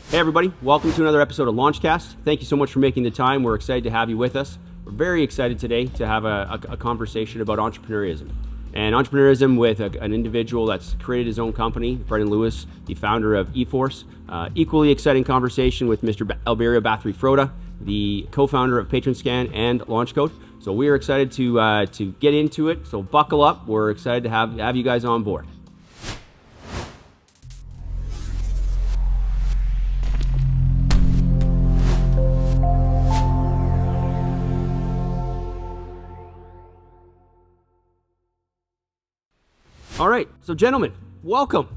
Hey everybody, welcome to another episode of Launchcast. Thank you so much for making the time. We're excited to have you with us. We're very excited today to have a conversation about entrepreneurism. And entrepreneurism with an individual that's created his own company, Brennan Lewis, the founder of my-eforce. Equally exciting conversation with Mr. Alberio Bathory-Frota, the co-founder of Patronscan and Launchcode. So we are excited to get into it. So buckle up. We're excited to have you guys on board. All right, so gentlemen, welcome.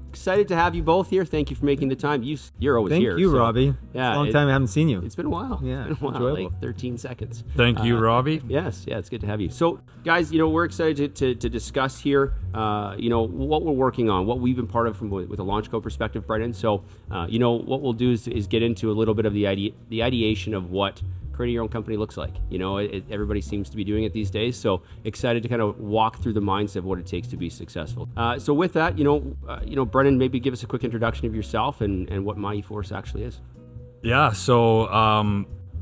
Excited to have you both here. Thank you for making the time. You're always here. Thank you, so, Robbie. Yeah, it's a long time I haven't seen you. It's been a while. Yeah, it's been a while, enjoyable. like 13 seconds. Thank you, Robbie. Yes, it's good to have you. So, guys, we're excited to discuss here, what we're working on, what we've been part of with a Launchcode perspective, Brennan. So, what we'll do is get into a little bit of the ideation of what creating your own company looks like. Everybody seems to be doing it these days. So excited to kind of walk through the mindset of what it takes to be successful. So with that, Brennan, maybe give us a quick introduction of yourself and what my-eforce actually is. Yeah, so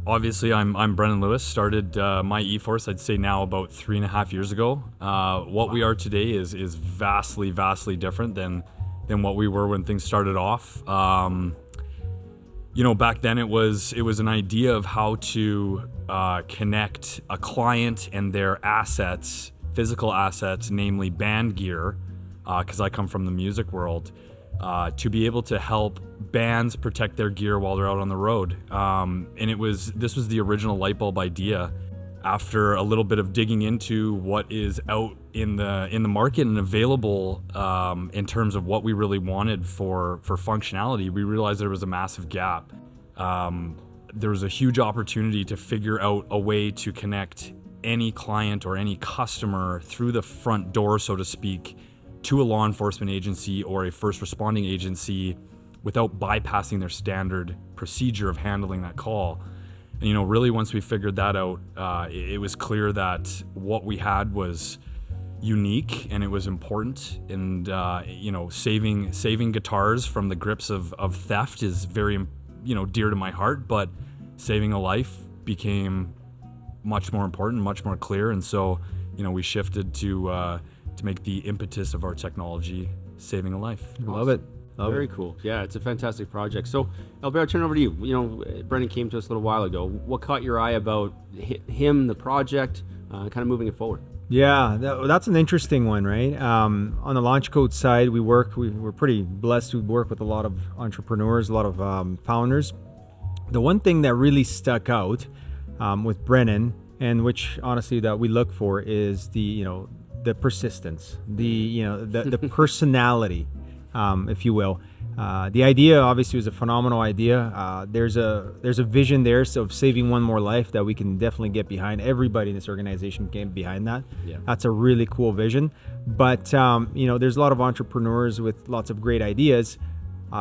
obviously I'm Brennan Lewis. Started my-eforce, I'd say now about 3.5 years ago. What we are today is vastly different than what we were when things started off. Back then it was an idea of how to connect a client and their assets, physical assets, namely band gear, because I come from the music world, to be able to help bands protect their gear while they're out on the road. And this was the original light bulb idea. After a little bit of digging into what is out in the market and available in terms of what we really wanted for functionality, we realized there was a massive gap. There was a huge opportunity to figure out a way to connect any client or any customer through the front door, so to speak, to a law enforcement agency or a first responding agency without bypassing their standard procedure of handling that call. And really once we figured that out, it was clear that what we had was unique and it was important. And saving guitars from the grips of theft is very dear to my heart. But saving a life became much more important, much more clear. And so we shifted to make the impetus of our technology saving a life. Awesome. Love it. Very cool. Yeah, it's a fantastic project. So, Alberio, I'll turn it over to you. Brennan came to us a little while ago. What caught your eye about him, the project, kind of moving it forward? Yeah, that's an interesting one, right? On the Launchcode side, we're pretty blessed to work with a lot of entrepreneurs, a lot of founders. The one thing that really stuck out with Brennan, and which honestly that we look for, is the persistence, the personality. If you will. The idea obviously was a phenomenal idea. There's a vision there of saving one more life that we can definitely get behind. Everybody in this organization can get behind that. Yeah. That's a really cool vision. But there's a lot of entrepreneurs with lots of great ideas.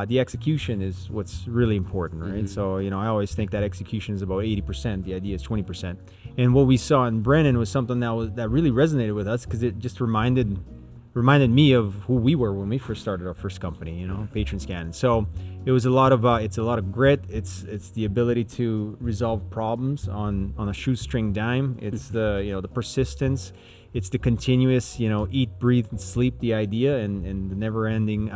The execution is what's really important, right? Mm-hmm. So I always think that execution is about 80%. The idea is 20%. And what we saw in Brennan was something that really resonated with us because it just reminded me of who we were when we first started our first company, Patronscan. So it was it's a lot of grit. It's the ability to resolve problems on a shoestring dime. It's the persistence. It's the continuous, eat, breathe, and sleep, the idea, and the never-ending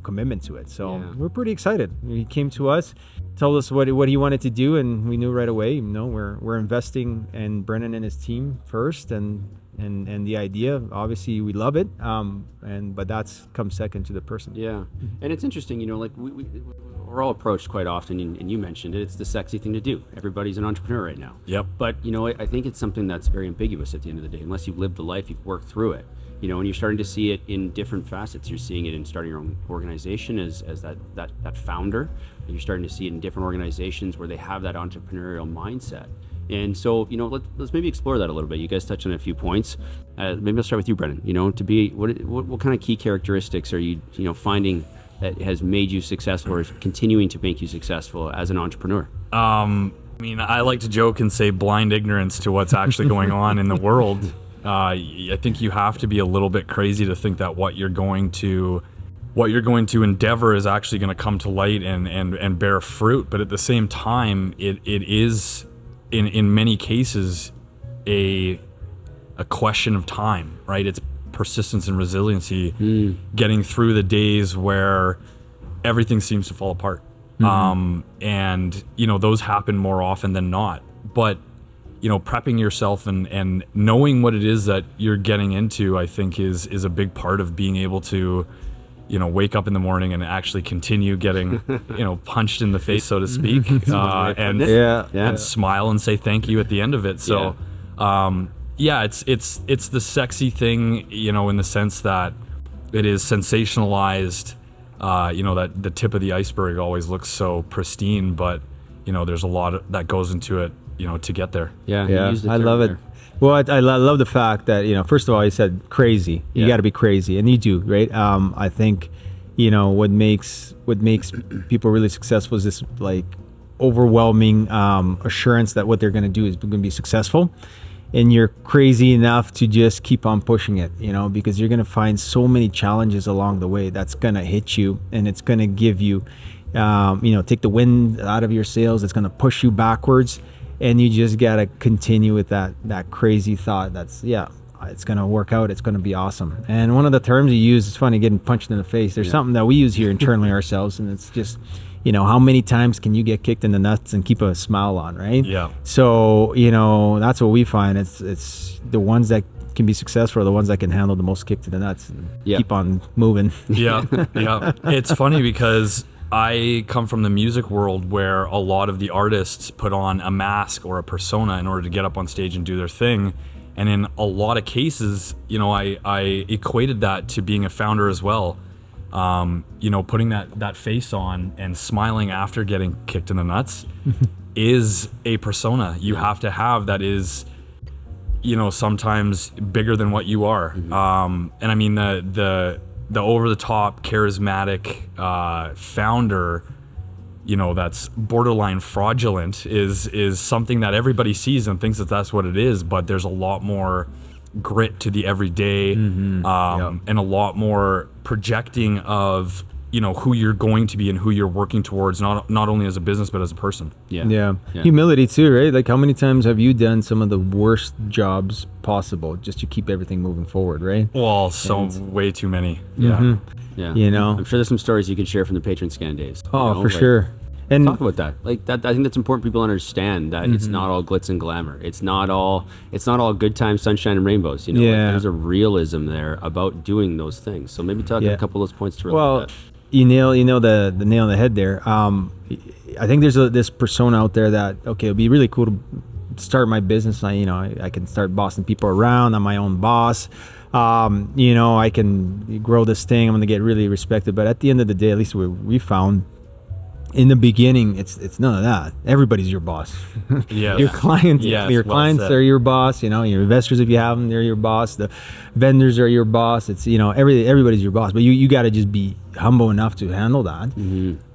commitment to it. So We're pretty excited. He came to us, told us what he wanted to do, and we knew right away, we're investing in Brennan and his team first, and the idea, obviously we love it, but that's comes second to the person. Yeah, and it's interesting, we we're all approached quite often, and you mentioned it, it's the sexy thing to do. Everybody's an entrepreneur right now. Yep. But, I think it's something that's very ambiguous at the end of the day. Unless you've lived the life, you've worked through it. And you're starting to see it in different facets. You're seeing it in starting your own organization as that founder. And you're starting to see it in different organizations where they have that entrepreneurial mindset. And so, let's maybe explore that a little bit. You guys touched on a few points. Maybe I'll start with you, Brennan. To be, what kind of key characteristics are you, finding that has made you successful or is continuing to make you successful as an entrepreneur? I like to joke and say blind ignorance to what's actually going on in the world. I think you have to be a little bit crazy to think that what you're going to endeavor is actually going to come to light and bear fruit. But at the same time, it is in many cases a question of time, right? It's persistence and resiliency, getting through the days where everything seems to fall apart. And those happen more often than not. But prepping yourself and knowing what it is that you're getting into, I think is a big part of being able to wake up in the morning and actually continue getting, punched in the face, so to speak, and smile and say thank you at the end of it. So, it's the sexy thing, in the sense that it is sensationalized. That the tip of the iceberg always looks so pristine, but there's a lot that goes into it, to get there. Yeah, I love it. Well, I love the fact that, first of all, you said crazy. You got to be crazy, and you do, right? I think, what makes people really successful is this overwhelming assurance that what they're going to do is going to be successful, and you're crazy enough to just keep on pushing it, because you're going to find so many challenges along the way that's going to hit you, and it's going to give you, take the wind out of your sails. It's going to push you backwards. And you just got to continue with that crazy thought that's, it's going to work out. It's going to be awesome. And one of the terms you use, it's funny, getting punched in the face. There's something that we use here internally ourselves. And it's just, how many times can you get kicked in the nuts and keep a smile on, right? Yeah. So, that's what we find. It's the ones that can be successful are the ones that can handle the most kick to the nuts and keep on moving. Yeah. It's funny because I come from the music world where a lot of the artists put on a mask or a persona in order to get up on stage and do their thing. And in a lot of cases, I equated that to being a founder as well. Putting that face on and smiling after getting kicked in the nuts is a persona you have to have that is, sometimes bigger than what you are. And I mean, the over-the-top charismatic founder, that's borderline fraudulent is something that everybody sees and thinks that that's what it is, but there's a lot more grit to the everyday, and a lot more projecting of who you're going to be and who you're working towards, not only as a business but as a person. Humility too, right? Like, how many times have you done some of the worst jobs possible just to keep everything moving forward, right? Well, way too many. I'm sure there's some stories you can share from the Patronscan days. For sure. And talk about that. I think that's important. People understand that it's not all glitz and glamour. It's not all good times, sunshine, and rainbows. There's a realism there about doing those things. So maybe talk a couple of those points to relate that. You nail the nail on the head there. I think there's this persona out there that, okay, it'd be really cool to start my business. I can start bossing people around. I'm my own boss. I can grow this thing. I'm going to get really respected. But at the end of the day, at least we found in the beginning, it's none of that. Everybody's your boss. Your clients, clients are your boss. Your investors, if you have them, they're your boss. The vendors are your boss. It's everybody's your boss. But you got to just be humble enough to handle that.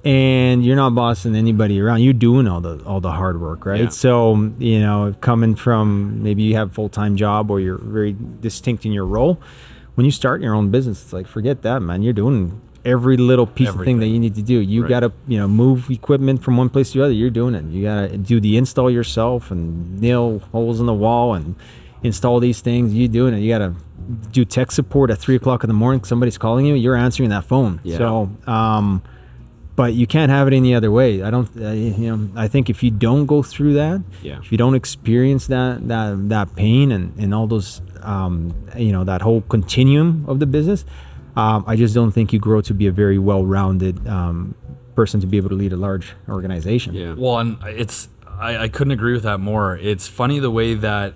And you're not bossing anybody around. You're doing all the hard work, right? Yeah. So coming from, maybe you have a full-time job or you're very distinct in your role. When you start your own business, it's like, forget that, man. You're doing every little piece of thing that you need to do. You got to move equipment from one place to the other. You're doing it. You got to do the install yourself and nail holes in the wall and install these things. You're doing it. You got to do tech support at 3:00 in the morning. Somebody's calling you. You're answering that phone. So but you can't have it any other way. I think if you don't go through that, if you don't experience that pain and all those that whole continuum of the business, I just don't think you grow to be a very well-rounded person to be able to lead a large organization. Yeah. Well, and I couldn't agree with that more. It's funny the way that,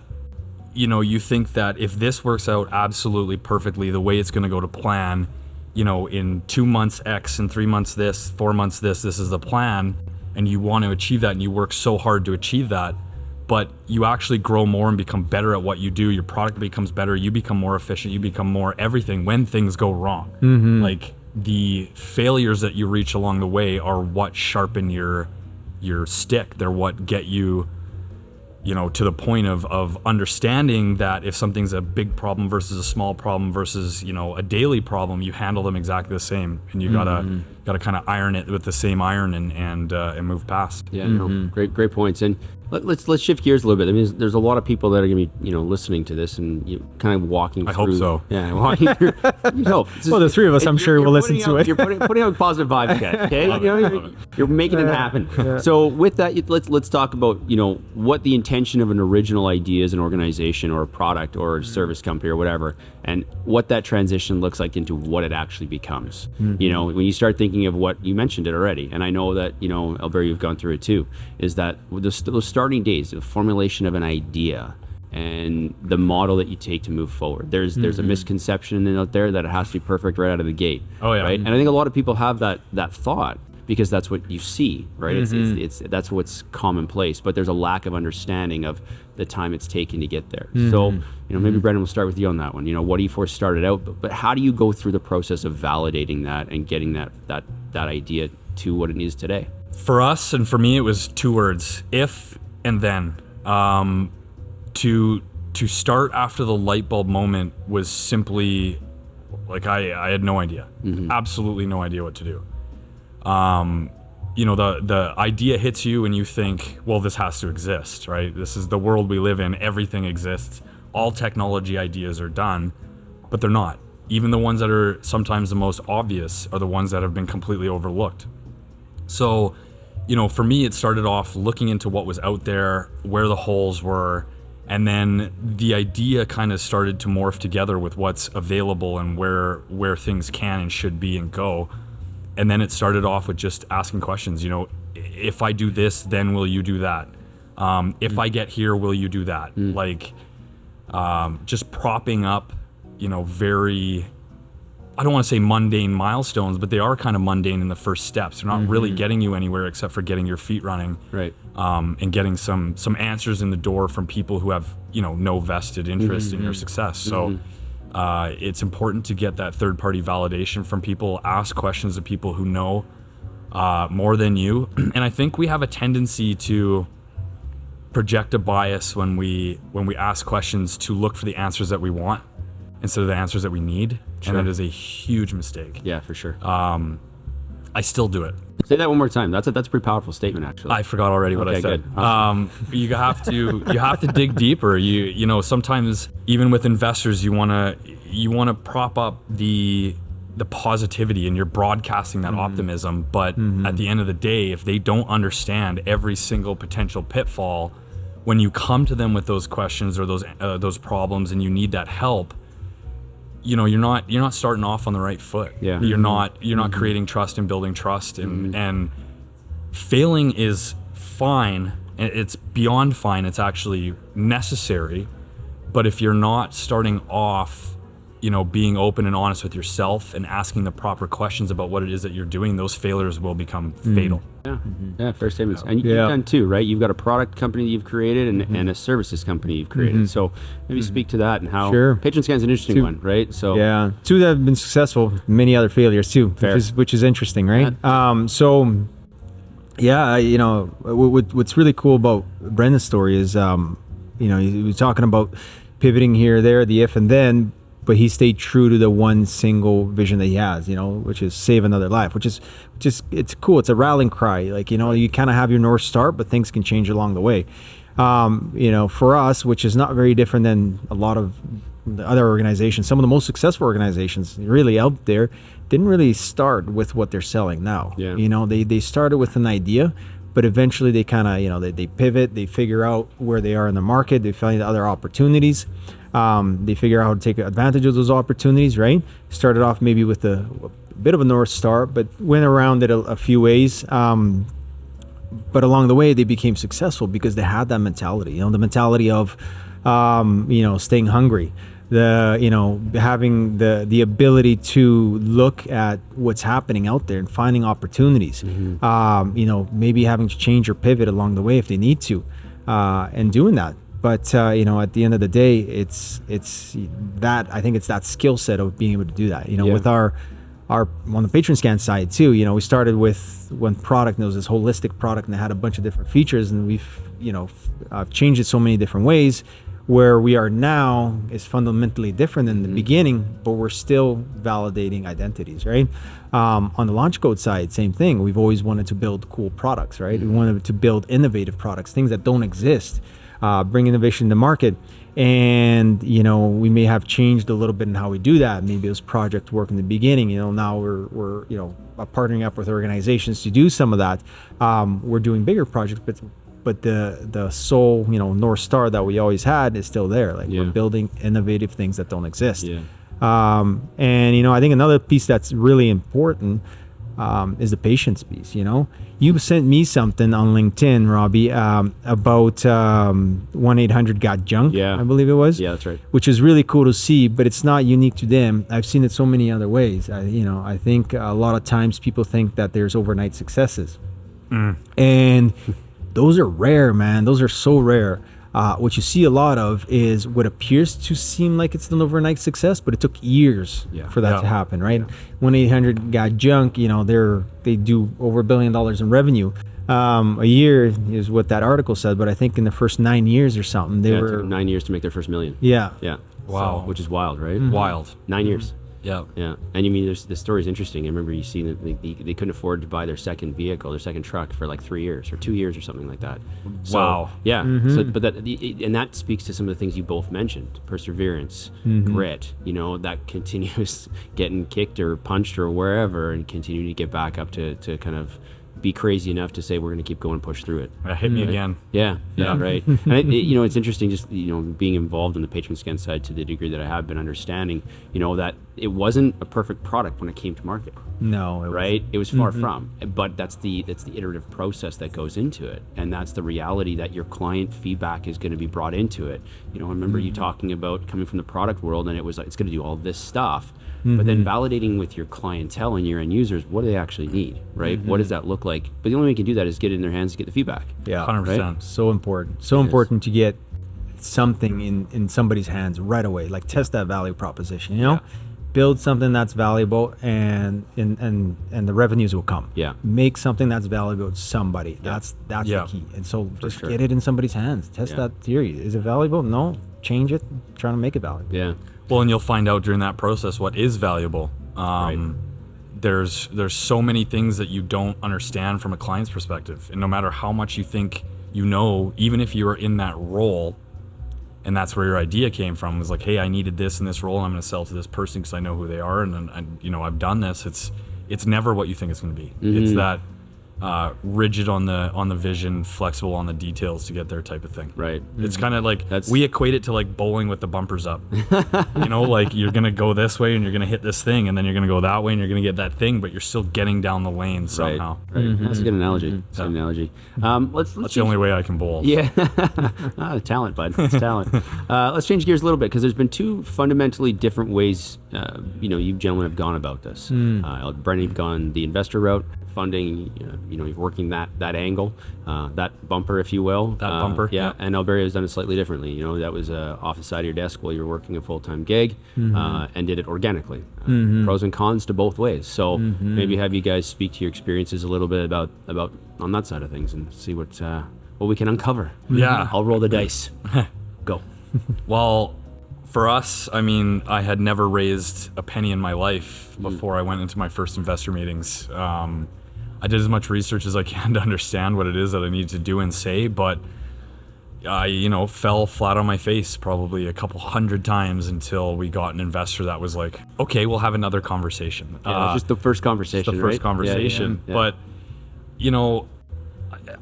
you think that if this works out absolutely perfectly, the way it's going to go to plan, in 2 months X and 3 months this, 4 months this is the plan, and you want to achieve that and you work so hard to achieve that, but you actually grow more and become better at what you do. Your product becomes better. You become more efficient. You become more everything when things go wrong. Like the failures that you reach along the way are what sharpen your stick. They're what get you, to the point of understanding that if something's a big problem versus a small problem versus, a daily problem, you handle them exactly the same, and you gotta kind of iron it with the same iron and move past. Yeah, no, great points. And let's shift gears a little bit. I mean, there's a lot of people that are going to be, listening to this and kind of walking through. I hope so. Yeah, walking through. Well, the three of us, I'm sure, will listen to it. You're putting out positive vibes, guys. Okay, you're making it happen. Yeah. So with that, let's talk about what the intention of an original idea is, an organization or a product or a service company or whatever, and what that transition looks like into what it actually becomes. When you start thinking of what you mentioned it already, and I know that Alberio, you've gone through it too, is that those starting days of formulation of an idea and the model that you take to move forward. There's a misconception out there that it has to be perfect right out of the gate. Oh yeah. Right? And I think a lot of people have that thought because that's what you see, right? It's that's what's commonplace, but there's a lack of understanding of the time it's taken to get there. So, maybe Brennan, will start with you on that one. What e-force started out, but how do you go through the process of validating that and getting that idea to what it is today? For us and for me, it was 2 words: if and then. To start after the light bulb moment was simply like I had no idea, absolutely no idea what to do. The idea hits you and you think, well, this has to exist, right? This is the world we live in. Everything exists. All technology ideas are done, but they're not. Even the ones that are sometimes the most obvious are the ones that have been completely overlooked. So, for me, it started off looking into what was out there, where the holes were, and then the idea kind of started to morph together with what's available and where things can and should be and go. And then it started off with just asking questions. If I do this, then will you do that? If I get here, will you do that? Just propping up, very, I don't want to say mundane milestones, but they are kind of mundane in the first steps. They're not really getting you anywhere except for getting your feet running, right? And getting some answers in the door from people who have no vested interest in your success. So it's important to get that third-party validation from people. Ask questions of people who know more than you. And I think we have a tendency to project a bias when we ask questions to look for the answers that we want instead of the answers that we need. Sure. And that is a huge mistake. Yeah, for sure. I still do it. Say that one more time. That's a pretty powerful statement, actually. I forgot already what I said. Good. Awesome. You have to dig deeper. Sometimes even with investors, you wanna prop up the positivity, and you're broadcasting that optimism. But at the end of the day, if they don't understand every single potential pitfall, when you come to them with those questions or those problems, and you need that help, you're not starting off on the right foot. Yeah. You're not creating trust and building trust, and failing is fine. It's beyond fine. It's actually necessary. But if you're not starting off, being open and honest with yourself and asking the proper questions about what it is that you're doing, those failures will become fatal. Yeah, yeah, fair statements. And you've done too, right? You've got a product company that you've created and a services company you've created. So maybe speak to that and how Patronscan is an interesting one, right? So yeah, 2 that have been successful, many other failures too, which is interesting, right? What's really cool about Brennan's story is, he was talking about pivoting here, there, the if and then, but he stayed true to the one single vision that he has, which is save another life, which is it's cool. It's a rallying cry. Like, you kind of have your North Star, but things can change along the way. For us, which is not very different than a lot of the other organizations, some of the most successful organizations really out there didn't really start with what they're selling now. Yeah. They started with an idea, but eventually they kind of, they pivot, they figure out where they are in the market, they find other opportunities. They figure out how to take advantage of those opportunities, right? Started off maybe with bit of a North Star, but went around it a few ways. But along the way, they became successful because they had that mentality, the mentality of, staying hungry, having the ability to look at what's happening out there and finding opportunities, maybe having to change or pivot along the way if they need to, and doing that. But at the end of the day, it's that, I think it's that skill set of being able to do that. With our on the Patronscan side too, we started with one product, and it was this holistic product, and it had a bunch of different features, and we've changed it so many different ways. Where we are now is fundamentally different than the beginning, but we're still validating identities, right? On the Launchcode side, same thing. We've always wanted to build cool products, right? We wanted to build innovative products, things that don't exist, bring innovation to market. And, we may have changed a little bit in how we do that. Maybe it was project work in the beginning. Now we're partnering up with organizations to do some of that. We're doing bigger projects, but the sole, North Star that we always had is still there. Like we're building innovative things that don't exist. And, I think another piece that's really important is the patience piece. You sent me something on LinkedIn, Robbie, about 1-800-GOT-JUNK, I believe it was. Yeah, that's right. Which is really cool to see, but it's not unique to them. I've seen it so many other ways. I think a lot of times people think that there's overnight successes. And those are rare, man. Those are so rare. What you see a lot of is what appears to seem like it's an overnight success, but it took years for that to happen, right? 1-800-GOT-JUNK, they do over $1 billion in revenue. A year is what that article said, but I think in the first 9 years or something, it took 9 years to make their first $1 million. Yeah. Wow. So, which is wild, right? Wild. 9 years. Yeah. And the story is interesting. I remember you seeing that they couldn't afford to buy their second vehicle, their second truck for like 3 years or 2 years or something like that. So, wow. Yeah. So, but that speaks to some of the things you both mentioned: perseverance, grit. That continuous getting kicked or punched or wherever, and continue to get back up to kind of be crazy enough to say we're going to keep going, push through it. Hit me again. Yeah, right. And it's interesting just being involved in the Patronscan side to the degree that I have been understanding, that it wasn't a perfect product when it came to market. No, it was far from. But that's the iterative process that goes into it, and that's the reality that your client feedback is going to be brought into it. I remember you talking about coming from the product world, and it was like it's going to do all this stuff. But then validating with your clientele and your end users, what do they actually need, right? What does that look like? But the only way you can do that is get it in their hands to get the feedback. Yeah, 100%. Right? So important. So important to get something in somebody's hands right away. Like test that value proposition, Build something that's valuable, and the revenues will come. Yeah. Make something that's valuable to somebody. That's the key. And so just get it in somebody's hands. Test that theory. Is it valuable? No. Change it. Trying to make it valuable. Yeah. Well, and you'll find out during that process what is valuable. There's so many things that you don't understand from a client's perspective, and no matter how much you think even if you are in that role, and that's where your idea came from, was like, hey, I needed this in this role, and I'm going to sell to this person because I know who they are, and I've done this. It's never what you think it's going to be. It's that rigid on the vision, flexible on the details to get there type of thing. Right. It's kind of like we equate it to like bowling with the bumpers up. Like you're gonna go this way and you're gonna hit this thing, and then you're gonna go that way and you're gonna get that thing, but you're still getting down the lane somehow. Right. That's a good analogy. That's a good analogy. Let's That's the only way I can bowl. Yeah. Talent, bud. It's talent. Let's change gears a little bit, because there's been two fundamentally different ways you gentlemen have gone about this. Brennan, you've gone the investor route, funding, you're working that angle, that bumper, if you will. That bumper. Yeah. And Alberio has done it slightly differently. That was off the side of your desk while you were working a full-time gig, and did it organically. Pros and cons to both ways. So maybe have you guys speak to your experiences a little bit about on that side of things, and see what we can uncover. Yeah. I'll roll the dice. Go. Well, for us, I had never raised a penny in my life before I went into my first investor meetings. I did as much research as I can to understand what it is that I needed to do and say, but I, fell flat on my face probably a couple hundred times until we got an investor that was like, okay, we'll have another conversation. Just the first conversation, the first right? conversation. Yeah. But,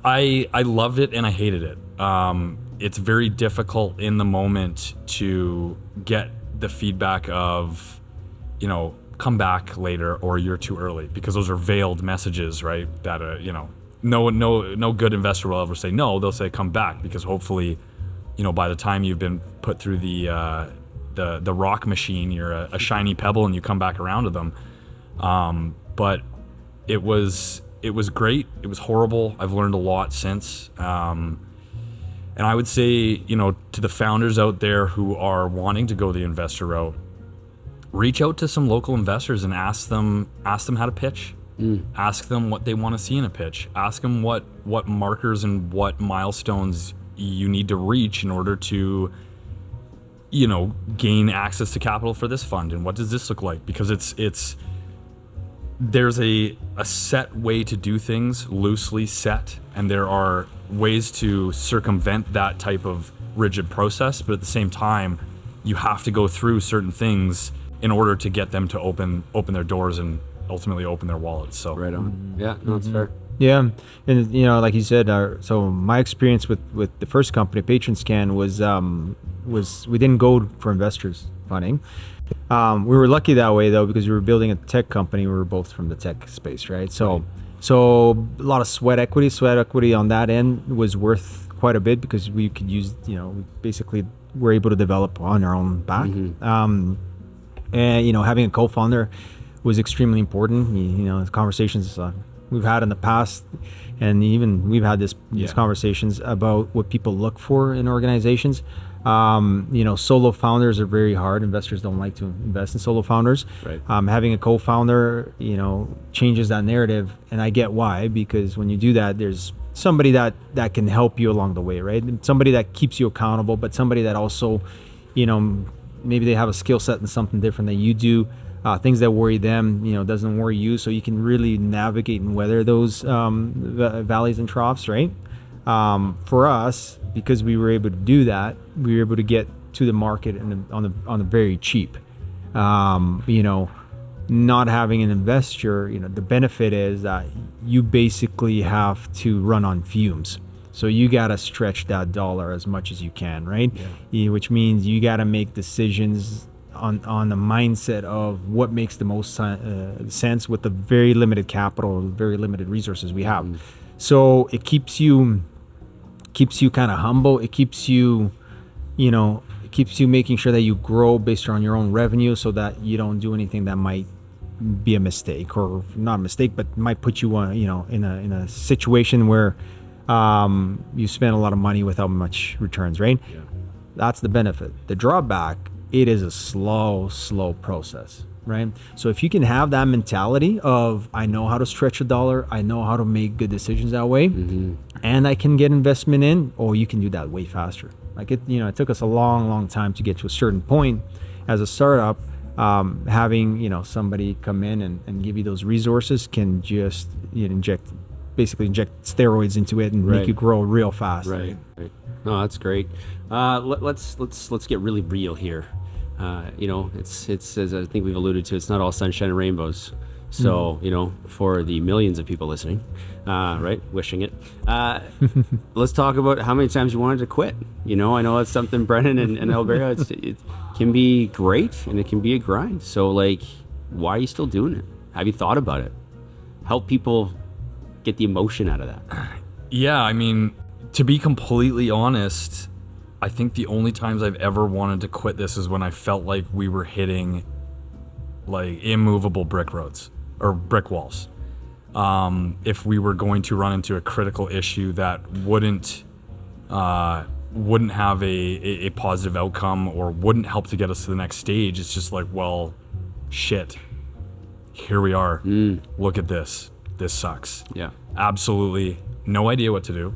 I loved it and I hated it. It's very difficult in the moment to get the feedback of, come back later, or you're too early, because those are veiled messages, right? That no good investor will ever say no. They'll say come back, because hopefully, by the time you've been put through the rock machine, you're a shiny pebble and you come back around to them. But it was great. It was horrible. I've learned a lot since. And I would say, to the founders out there who are wanting to go the investor route, reach out to some local investors and ask them how to pitch. Ask them what they want to see in a pitch. Ask them what markers and what milestones you need to reach in order to, gain access to capital for this fund, and what does this look like? Because there's a set way to do things, loosely set, and there are ways to circumvent that type of rigid process, but at the same time, you have to go through certain things in order to get them to open their doors and ultimately open their wallets. So right on. Yeah, no, that's fair. Yeah, and like you said, so my experience with the first company, Patronscan, was we didn't go for investors funding. We were lucky that way though, because we were building a tech company. We were both from the tech space, right? So a lot of sweat equity on that end was worth quite a bit, because we could use, we basically were able to develop on our own back. And having a co-founder was extremely important. Conversations we've had in the past, and even we've had these conversations about what people look for in organizations. Solo founders are very hard. Investors don't like to invest in solo founders. Right. Having a co-founder, changes that narrative, and I get why, because when you do that, there's somebody that can help you along the way, right? Somebody that keeps you accountable, but somebody that also, maybe they have a skill set in something different than you do. Things that worry them, doesn't worry you, so you can really navigate and weather those valleys and troughs, right? For us, because we were able to do that, we were able to get to the market on the very cheap. Not having an investor, the benefit is that you basically have to run on fumes. So you got to stretch that dollar as much as you can, right? Yeah. Which means you got to make decisions on the mindset of what makes the most sense with the very limited capital, very limited resources we have. So it keeps you kind of humble. It keeps you, making sure that you grow based on your own revenue, so that you don't do anything that might be a mistake, or not a mistake, but might put you on, in a situation where you spend a lot of money without much returns, right? Yeah. That's the benefit. The drawback, it is a slow process, right? So if you can have that mentality of, I know how to stretch a dollar, I know how to make good decisions that way, and I can get investment in, you can do that way faster. Like it took us a long time to get to a certain point as a startup. Having, somebody come in and give you those resources can just inject steroids into it and make you grow real fast. Right. No, that's great. Let's get really real here. It's as I think we've alluded to, it's not all sunshine and rainbows. So, for the millions of people listening, right, wishing it, let's talk about how many times you wanted to quit. I know it's something, Brennan and Alberio, it can be great and it can be a grind. So, why are you still doing it? Have you thought about it? Help people get the emotion out of that. Yeah, I mean, to be completely honest, I think the only times I've ever wanted to quit this is when I felt like we were hitting immovable brick roads or brick walls. If we were going to run into a critical issue that wouldn't have a positive outcome or wouldn't help to get us to the next stage, it's just like, well, shit, here we are. Look at this. This sucks. Yeah. Absolutely no idea what to do.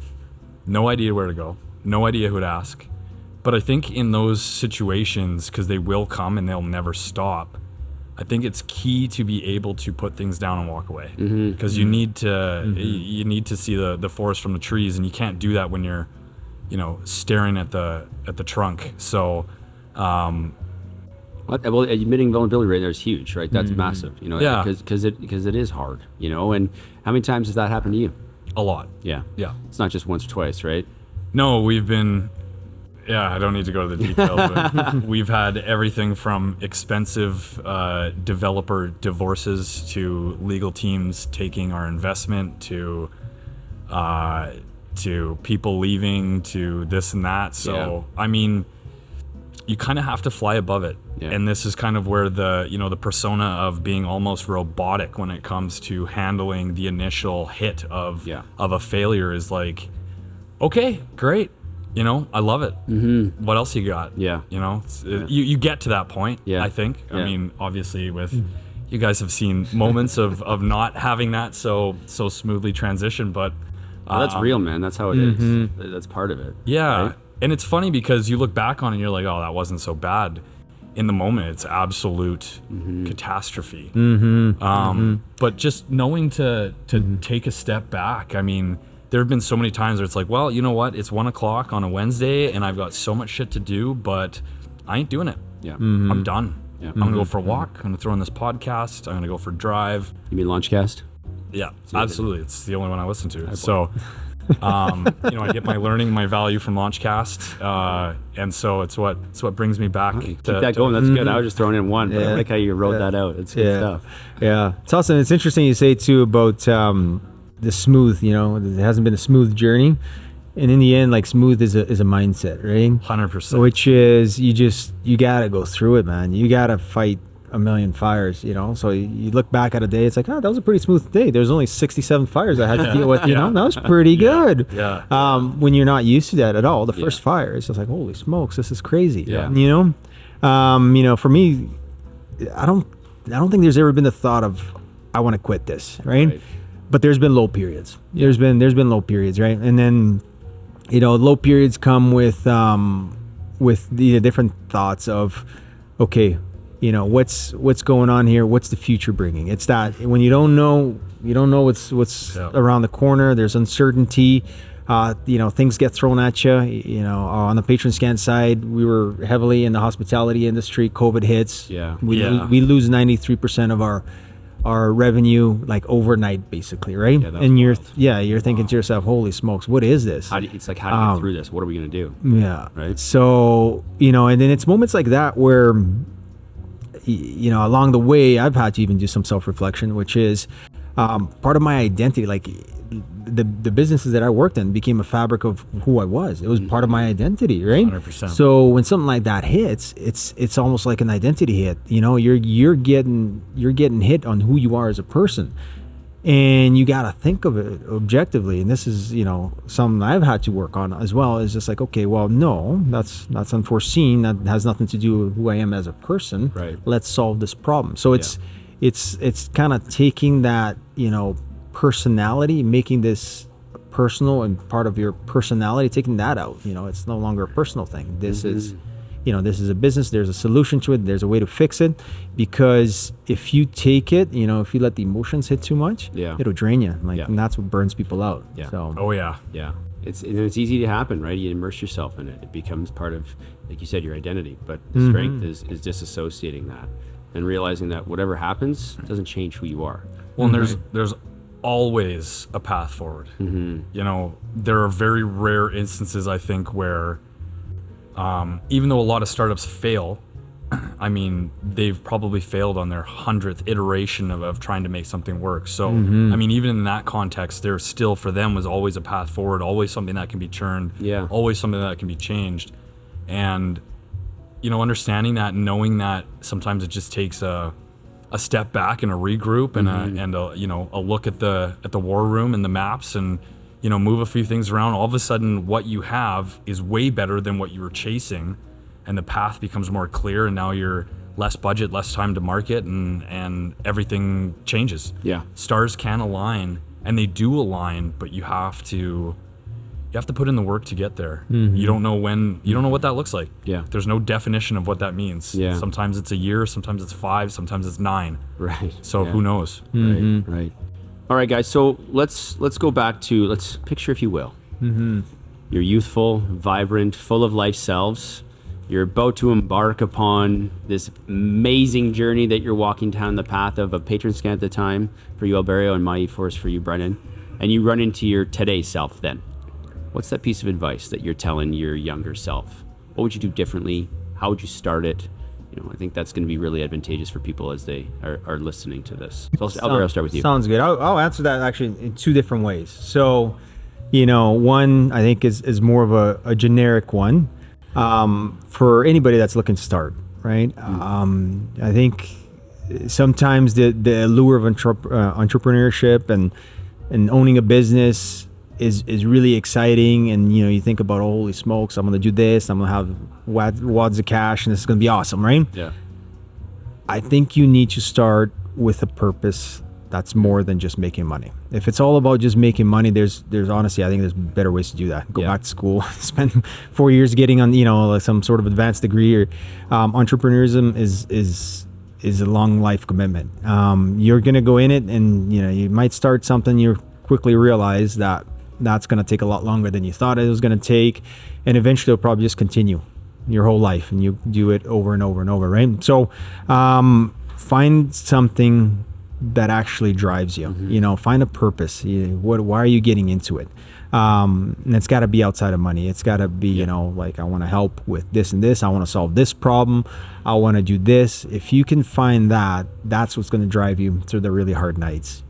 No idea where to go. No idea who to ask. But I think in those situations, because they will come and they'll never stop, I think it's key to be able to put things down and walk away. Because you need to see the forest from the trees, and you can't do that when you're, staring at the trunk. So, well, admitting vulnerability right there is huge, right? That's massive, because it is hard, And how many times has that happened to you? A lot. Yeah. Yeah. It's not just once or twice, right? No, we've been Yeah, I don't need to go to the details. But we've had everything from expensive developer divorces to legal teams taking our investment to people leaving to this and that. So, I mean, you kind of have to fly above it. Yeah. And this is kind of where the persona of being almost robotic when it comes to handling the initial hit of a failure is like, okay, great. I love it. Mm-hmm. What else you got? Yeah. You get to that point, I think. I mean, obviously with you guys have seen moments of not having that so smoothly transition, but that's real, man. That's how it is. That's part of it. Yeah. Right? And it's funny because you look back on it and you're like, oh, that wasn't so bad. In the moment, it's absolute catastrophe. But just knowing to take a step back, I mean, there have been so many times where it's like, well, you know what? It's 1:00 on a Wednesday and I've got so much shit to do, but I ain't doing it. Yeah. I'm done. Yeah. I'm going to go for a walk. I'm going to throw in this podcast. I'm going to go for a drive. You mean Launchcast? Yeah, absolutely. It's the only one I listen to. So, I get my learning, my value from Launchcast. And so it's what brings me back. Keep that going. That's good. I was just throwing in one, but I like how you wrote that out. It's good stuff. Yeah. It's awesome. It's interesting you say too about the smooth, it hasn't been a smooth journey. And in the end, like smooth is a mindset, right? 100%. Which is you gotta go through it, man. You gotta fight a million fires, So you look back at a day, it's like, that was a pretty smooth day. There's only 67 fires I had to deal with, that was pretty good. Yeah. When you're not used to that at all, the first fire, it's just like, holy smokes, this is crazy. Yeah. For me, I don't think there's ever been the thought of I want to quit this, right? But there's been low periods. There's been low periods, right? And then, low periods come with the different thoughts of, okay, what's going on here? What's the future bringing? It's that when you don't know what's around the corner. There's uncertainty. Things get thrown at you. On the Patronscan side, we were heavily in the hospitality industry. COVID hits. We lose 93% of our revenue like overnight, basically, right? And you're thinking to yourself, holy smokes, what is this? How do you get through this? What are we gonna do? Yeah. Right. So and then it's moments like that where along the way I've had to even do some self-reflection, which is part of my identity. Like the businesses that I worked in became a fabric of who I was. It was part of my identity, right? 100%. So when something like that hits, it's almost like an identity hit. You're getting hit on who you are as a person, and you got to think of it objectively. And this is something I've had to work on as well. Is just like, okay, well, no, that's unforeseen. That has nothing to do with who I am as a person. Right. Let's solve this problem. So it's kind of taking that personality, making this personal and part of your personality, taking that out. It's no longer a personal thing. This is this is a business. There's a solution to it. There's a way to fix it. Because if you take it, if you let the emotions hit too much, it'll drain you. And that's what burns people out. Yeah. So. Oh yeah. Yeah. It's easy to happen, right? You immerse yourself in it. It becomes part of, like you said, your identity. But the strength is disassociating that and realizing that whatever happens doesn't change who you are. Well, and there's always a path forward. There are very rare instances, I think, where even though a lot of startups fail, I mean, they've probably failed on their 100th iteration of trying to make something work. So, I mean, even in that context, there still, for them, was always a path forward, always something that can be churned, always something that can be changed. And, understanding that, knowing that sometimes it just takes a step back and a regroup and a look at the war room and the maps and move a few things around. All of a sudden, what you have is way better than what you were chasing, and the path becomes more clear. And now you're less budget, less time to market, and everything changes. Yeah, stars can align, and they do align, but you have to put in the work to get there. You don't know when. You don't know what that looks like. Yeah, there's no definition of what that means. Yeah, sometimes it's a year, sometimes it's 5, sometimes it's 9. Right. So who knows? Right. All right, guys. So let's go back to, let's picture, if you will, you're youthful, vibrant, full of life selves. You're about to embark upon this amazing journey that you're walking down the path of a Patronscan at the time for you, Alberio, and my-eforce for you, Brennan. And you run into your today self then. What's that piece of advice that you're telling your younger self what would you do differently? How would you start it? I think that's going to be really advantageous for people as they are listening to this. So Alberio, I'll start with you. Sounds good. I'll answer that actually in two different ways. So, one I think is more of a generic one for anybody that's looking to start, right? I think sometimes the allure of entrepreneurship and owning a business is really exciting, and you think about, oh, holy smokes, I'm gonna do this, I'm gonna have wads of cash, and this is gonna be awesome, right? Yeah. I think you need to start with a purpose that's more than just making money. If it's all about just making money, there's honestly, I think there's better ways to do that. Go back to school, spend 4 years getting on like some sort of advanced degree. Or entrepreneurism is a long life commitment. You're gonna go in it, and you might start something, you quickly realize that that's going to take a lot longer than you thought it was going to take, and eventually it'll probably just continue your whole life, and you do it over and over and over, right? So find something that actually drives you. Find a purpose. Why are you getting into it? And it's got to be outside of money. It's got to be like, I want to help with this and this, I want to solve this problem, I want to do this. If you can find that, that's what's going to drive you through the really hard nights.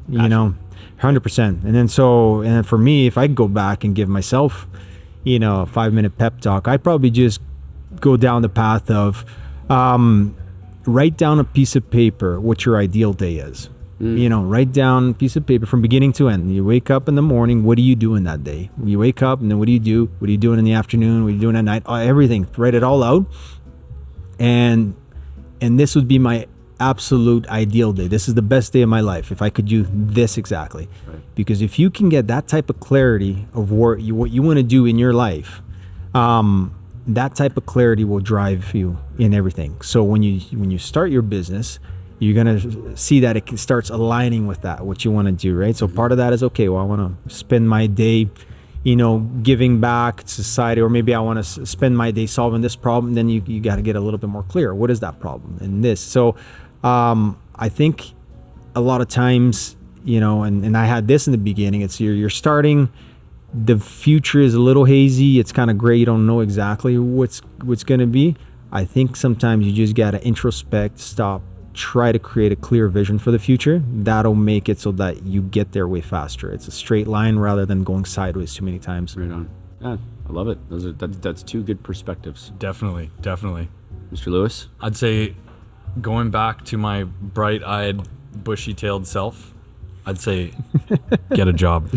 100%. And then for me, if I could go back and give myself, a 5-minute pep talk, I'd probably just go down the path of write down a piece of paper what your ideal day is. Write down a piece of paper from beginning to end. You wake up in the morning, what are you doing that day? You wake up, and then what do you do? What are you doing in the afternoon? What are you doing at night? Everything. Write it all out. And this would be my absolute ideal day. This is the best day of my life if I could do this exactly. Right. Because if you can get that type of clarity of what you want to do in your life, that type of clarity will drive you in everything. So when you start your business, you're gonna see that it starts aligning with that, what you want to do, right? So part of that is, okay, well, I want to spend my day giving back to society, or maybe I want to spend my day solving this problem. Then you got to get a little bit more clear. What is that problem and this? So I think a lot of times, and I had this in the beginning, it's you're starting, the future is a little hazy. It's kind of gray. You don't know exactly what's going to be. I think sometimes you just got to introspect, stop, try to create a clear vision for the future. That'll make it so that you get there way faster. It's a straight line rather than going sideways too many times. Right on. Yeah, I love it. That's two good perspectives. Definitely. Mr. Lewis? I'd say, going back to my bright-eyed, bushy-tailed self, I'd say get a job.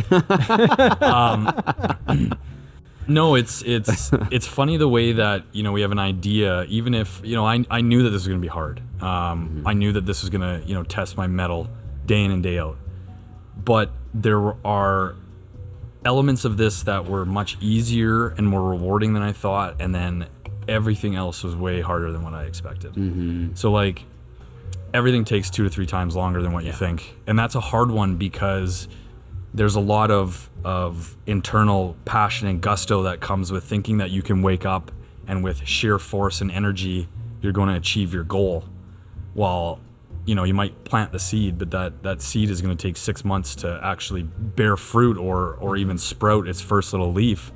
No, it's funny the way that we have an idea. Even if I knew that this was going to be hard. I knew that this was going to test my mettle day in and day out. But there are elements of this that were much easier and more rewarding than I thought, and then everything else was way harder than what I expected. So like, everything takes 2 to 3 times longer than what you think, and that's a hard one because there's a lot of internal passion and gusto that comes with thinking that you can wake up and with sheer force and energy you're going to achieve your goal. While you might plant the seed, but that seed is going to take 6 months to actually bear fruit or even sprout its first little leaf.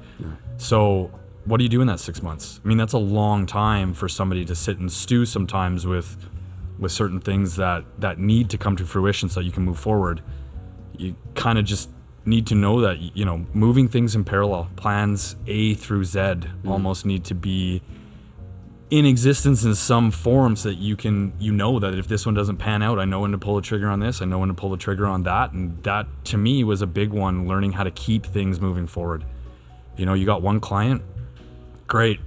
So what do you do in that 6 months? I mean, that's a long time for somebody to sit and stew sometimes with certain things that need to come to fruition so that you can move forward. You kind of just need to know that moving things in parallel, plans A through Z almost need to be in existence in some form, so that you know that if this one doesn't pan out, I know when to pull the trigger on this, I know when to pull the trigger on that. And that to me was a big one, learning how to keep things moving forward. You got one client, great,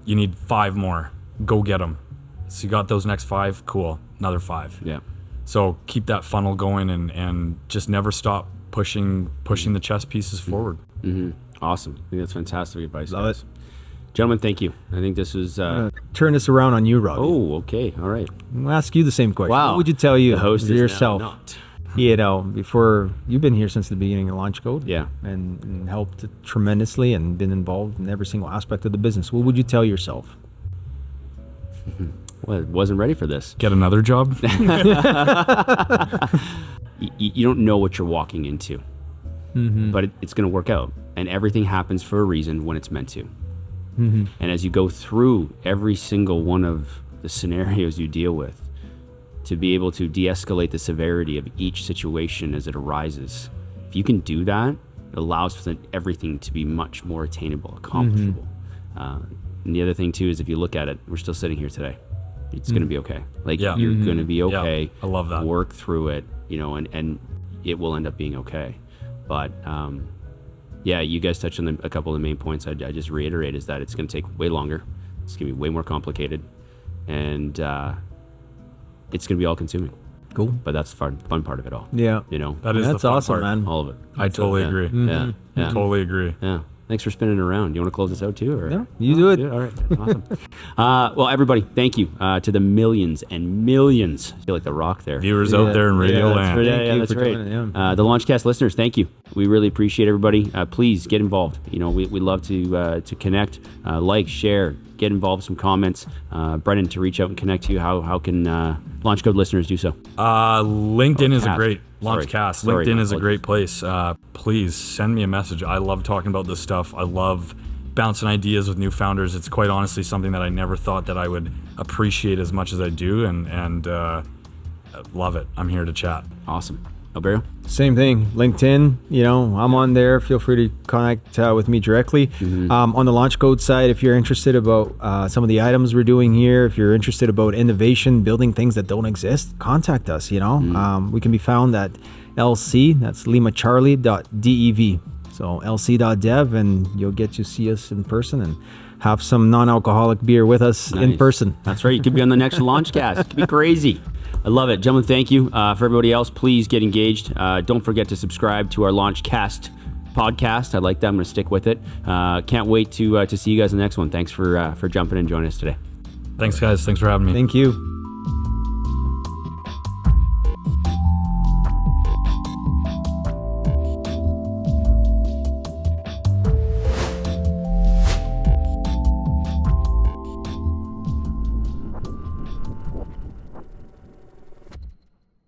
you need 5 more, go get them. So you got those next 5, cool, another 5. Yeah. So keep that funnel going and just never stop pushing the chess pieces forward. Awesome. I think that's fantastic advice. Love it. Gentlemen, thank you. I think this is... turn this around on you, Robbie. Oh, okay. All right. I'll ask you the same question. Wow. What would you tell you The host is yourself? now not. Before you've been here since the beginning of Launchcode, Yeah. and helped tremendously and been involved in every single aspect of the business. What would you tell yourself? Well, I wasn't ready for this. Get another job. You don't know what you're walking into, but it's going to work out, and everything happens for a reason when it's meant to. And as you go through every single one of the scenarios you deal with, to be able to de-escalate the severity of each situation as it arises, if you can do that, it allows for everything to be much more attainable, accomplishable. And the other thing too is, if you look at it, we're still sitting here today. It's going to be okay. Like, you're going to be okay. Yeah. I love that. Work through it, and it will end up being okay. But yeah, you guys touched on a couple of the main points. I just reiterate is that it's going to take way longer. It's going to be way more complicated, and it's going to be all consuming. Cool. But that's the fun part of it all. Yeah. That is That's the fun awesome, part. man. All of it. I totally agree. Yeah. Yeah. Totally agree. Yeah. Thanks for spinning it around. You want to close this out too? Or? Yeah, you do it. Yeah, all right. Awesome. Well, everybody, thank you to the millions and millions. I feel like The Rock there. Viewers out there in Radio Land. That's right. The Launchcast listeners, thank you. We really appreciate everybody. Please get involved. We love to connect, like, share, get involved, some comments. Brennan, to reach out and connect to you, how can Launchcode listeners do so? LinkedIn is a Cast. great Sorry. Launchcast. Sorry, LinkedIn is a apologies. great place. Please send me a message. I love talking about this stuff. I love bouncing ideas with new founders. It's quite honestly something that I never thought that I would appreciate as much as I do, and love it. I'm here to chat. Awesome. Alberio? Same thing. LinkedIn, I'm on there. Feel free to connect with me directly. On the Launchcode side, if you're interested about some of the items we're doing here, if you're interested about innovation, building things that don't exist, contact us. We can be found at LC, that's limacharlie.dev. So lc.dev, and you'll get to see us in person and have some non-alcoholic beer with us in Nice. person. That's right. You could be on the next Launchcast. It could be crazy. I love it. Gentlemen, thank you. For everybody else, please get engaged. Don't forget to subscribe to our Launchcast podcast. I like that. I'm going to stick with it. Can't wait to see you guys in the next one. Thanks for jumping and joining us today. Thanks, guys. Thanks for having me. Thank you.